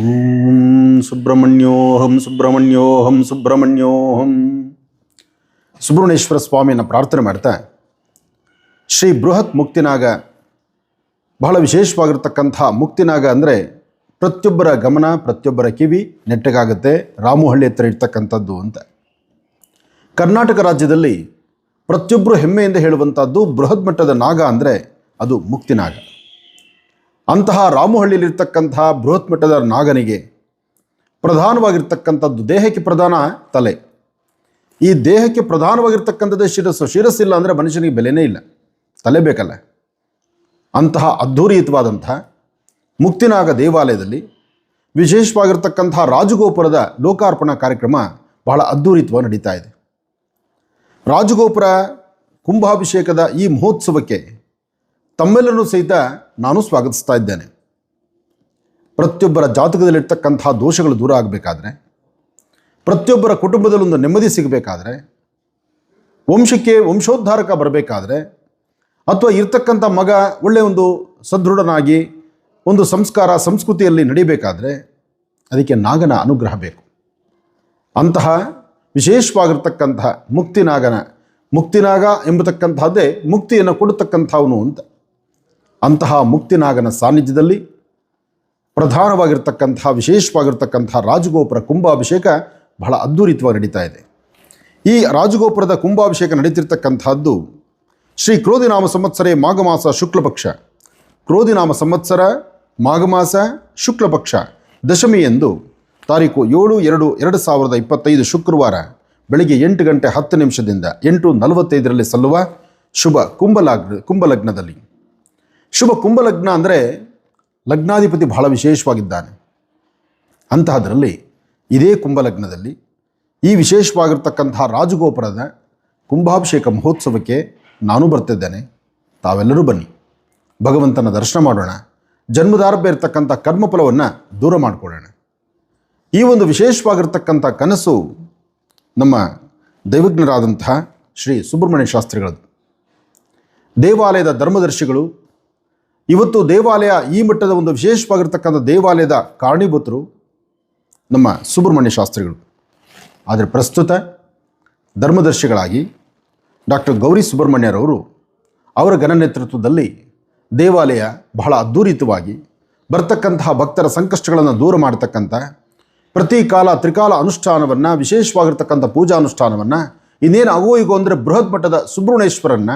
ಓಂ ಸುಬ್ರಹ್ಮಣ್ಯೋಹಂ ಸುಬ್ರಹ್ಮಣ್ಯೋಹಂ ಸುಬ್ರಹ್ಮಣ್ಯೋಹಂ. ಸುಬ್ರಹ್ಮಣ್ಯೇಶ್ವರ ಸ್ವಾಮಿಯನ್ನು ಪ್ರಾರ್ಥನೆ ಮಾಡ್ತಾ, ಶ್ರೀ ಬೃಹತ್ ಮುಕ್ತಿನಾಗ, ಬಹಳ ವಿಶೇಷವಾಗಿರ್ತಕ್ಕಂಥ ಮುಕ್ತಿನಾಗ ಅಂದರೆ ಪ್ರತಿಯೊಬ್ಬರ ಗಮನ, ಪ್ರತಿಯೊಬ್ಬರ ಕಿವಿ ನೆಟ್ಟಗಾಗುತ್ತೆ. ರಾಮುಹಳ್ಳಿ ಹತ್ರ ಇರ್ತಕ್ಕಂಥದ್ದು ಅಂತ. ಕರ್ನಾಟಕ ರಾಜ್ಯದಲ್ಲಿ ಪ್ರತಿಯೊಬ್ಬರು ಹೆಮ್ಮೆಯಿಂದ ಹೇಳುವಂಥದ್ದು ಬೃಹತ್ ಮಟ್ಟದ ನಾಗ ಅಂದರೆ ಅದು ಮುಕ್ತಿನಾಗ. ಅಂತಹ ರಾಮುಹಳ್ಳಿಯಲ್ಲಿರ್ತಕ್ಕಂತಹ ಬೃಹತ್ ಮಟ್ಟದ ನಾಗನಿಗೆ ಪ್ರಧಾನವಾಗಿರ್ತಕ್ಕಂಥದ್ದು, ದೇಹಕ್ಕೆ ಪ್ರಧಾನ ತಲೆ. ಈ ದೇಹಕ್ಕೆ ಪ್ರಧಾನವಾಗಿರ್ತಕ್ಕಂಥದ್ದೇ ಶಿರಸ್ಸು. ಶಿರಸ್ಸಿಲ್ಲ ಅಂದರೆ ಮನುಷ್ಯನಿಗೆ ಬೆಲೆನೇ ಇಲ್ಲ, ತಲೆ ಬೇಕಲ್ಲ. ಅಂತಹ ಅದ್ಧೂರಿಯುತವಾದಂಥ ಮುಕ್ತಿನಾಗ ದೇವಾಲಯದಲ್ಲಿ ವಿಶೇಷವಾಗಿರ್ತಕ್ಕಂಥ ರಾಜಗೋಪುರದ ಲೋಕಾರ್ಪಣಾ ಕಾರ್ಯಕ್ರಮ ಬಹಳ ಅದ್ಧೂರಿತವಾಗಿ ನಡೀತಾ ಇದೆ. ರಾಜಗೋಪುರ ಕುಂಭಾಭಿಷೇಕದ ಈ ಮಹೋತ್ಸವಕ್ಕೆ ತಮ್ಮೆಲ್ಲರೂ ಸಹಿತ ನಾನು ಸ್ವಾಗತಿಸ್ತಾ ಇದ್ದೇನೆ. ಪ್ರತಿಯೊಬ್ಬರ ಜಾತಕದಲ್ಲಿರ್ತಕ್ಕಂಥ ದೋಷಗಳು ದೂರ ಆಗಬೇಕಾದ್ರೆ, ಪ್ರತಿಯೊಬ್ಬರ ಕುಟುಂಬದಲ್ಲೊಂದು ನೆಮ್ಮದಿ ಸಿಗಬೇಕಾದ್ರೆ, ವಂಶಕ್ಕೆ ವಂಶೋದ್ಧಾರಕ ಬರಬೇಕಾದ್ರೆ, ಅಥವಾ ಇರ್ತಕ್ಕಂಥ ಮಗ ಒಳ್ಳೆಯ ಒಂದು ಸದೃಢನಾಗಿ ಒಂದು ಸಂಸ್ಕಾರ ಸಂಸ್ಕೃತಿಯಲ್ಲಿ ನಡಿಬೇಕಾದ್ರೆ ಅದಕ್ಕೆ ನಾಗನ ಅನುಗ್ರಹ ಬೇಕು. ಅಂತಹ ವಿಶೇಷವಾಗಿರ್ತಕ್ಕಂಥ ಮುಕ್ತಿನಾಗ ಎಂಬತಕ್ಕಂಥದ್ದೇ ಮುಕ್ತಿಯನ್ನು ಕೊಡತಕ್ಕಂಥವನು ಅಂತ. ಅಂತಹ ಮುಕ್ತಿನಾಗನ ಸಾನ್ನಿಧ್ಯದಲ್ಲಿ ಪ್ರಧಾನವಾಗಿರ್ತಕ್ಕಂಥ ವಿಶೇಷವಾಗಿರ್ತಕ್ಕಂಥ ರಾಜಗೋಪುರ ಕುಂಭಾಭಿಷೇಕ ಬಹಳ ಅದ್ಧೂರಿತವಾಗಿ ನಡೀತಾ ಇದೆ. ಈ ರಾಜಗೋಪುರದ ಕುಂಭಾಭಿಷೇಕ ನಡೀತಿರ್ತಕ್ಕಂಥದ್ದು ಶ್ರೀ ಕ್ರೋಧಿನಾಮ ಸಂವತ್ಸರೇ ಮಾಘಮಾಸ ಶುಕ್ಲಪಕ್ಷ, ಕ್ರೋಧಿನಾಮ ಸಂವತ್ಸರ ಮಾಘಮಾಸ ಶುಕ್ಲಪಕ್ಷ ದಶಮಿ ಎಂದು ತಾರೀಕು 7/2/2025 ಶುಕ್ರವಾರ ಬೆಳಿಗ್ಗೆ 8 ಗಂಟೆ 10 ನಿಮಿಷದಿಂದ 8:45 ಸಲ್ಲುವ ಶುಭ ಕುಂಭಲಗ್ನದಲ್ಲಿ. ಶುಭ ಕುಂಭಲಗ್ನ ಅಂದರೆ ಲಗ್ನಾಧಿಪತಿ ಬಹಳ ವಿಶೇಷವಾಗಿದ್ದಾನೆ. ಅಂತಹದರಲ್ಲಿ ಇದೇ ಕುಂಭಲಗ್ನದಲ್ಲಿ ಈ ವಿಶೇಷವಾಗಿರ್ತಕ್ಕಂಥ ರಾಜಗೋಪುರದ ಕುಂಭಾಭಿಷೇಕ ಮಹೋತ್ಸವಕ್ಕೆ ನಾನು ಬರ್ತಿದ್ದೇನೆ. ತಾವೆಲ್ಲರೂ ಬನ್ನಿ, ಭಗವಂತನ ದರ್ಶನ ಮಾಡೋಣ, ಜನ್ಮದಾರಭ್ಯ ಇರತಕ್ಕಂಥ ಕರ್ಮಫಲವನ್ನು ದೂರ ಮಾಡಿಕೊಳ್ಳೋಣ. ಈ ಒಂದು ವಿಶೇಷವಾಗಿರ್ತಕ್ಕಂಥ ಕನಸು ನಮ್ಮ ದೈವಜ್ಞರಾದಂತಹ ಶ್ರೀ ಸುಬ್ರಹ್ಮಣ್ಯ ಶಾಸ್ತ್ರಿಗಳದ್ದು. ದೇವಾಲಯದ ಧರ್ಮದರ್ಶಿಗಳು. ಇವತ್ತು ದೇವಾಲಯ ಈ ಮಟ್ಟದ ಒಂದು ವಿಶೇಷವಾಗಿರ್ತಕ್ಕಂಥ ದೇವಾಲಯದ ಕಾರಣೀಭೂತರು ನಮ್ಮ ಸುಬ್ರಹ್ಮಣ್ಯ ಶಾಸ್ತ್ರಿಗಳು. ಆದರೆ ಪ್ರಸ್ತುತ ಧರ್ಮದರ್ಶಿಗಳಾಗಿ ಡಾಕ್ಟರ್ ಗೌರಿ ಸುಬ್ರಹ್ಮಣ್ಯರವರು, ಅವರ ಘನ ನೇತೃತ್ವದಲ್ಲಿ ದೇವಾಲಯ ಬಹಳ ಅದ್ಧೂರಿತವಾಗಿ ಬರ್ತಕ್ಕಂತಹ ಭಕ್ತರ ಸಂಕಷ್ಟಗಳನ್ನು ದೂರ ಮಾಡತಕ್ಕಂಥ ಪ್ರತಿ ಕಾಲ ತ್ರಿಕಾಲ ಅನುಷ್ಠಾನವನ್ನು, ವಿಶೇಷವಾಗಿರ್ತಕ್ಕಂಥ ಪೂಜಾ ಅನುಷ್ಠಾನವನ್ನು, ಇನ್ನೇನು ಆಗೋ ಅಂದರೆ ಬೃಹತ್ ಮಟ್ಟದ ಸುಬ್ರಹ್ಮಣ್ಯೇಶ್ವರನ್ನು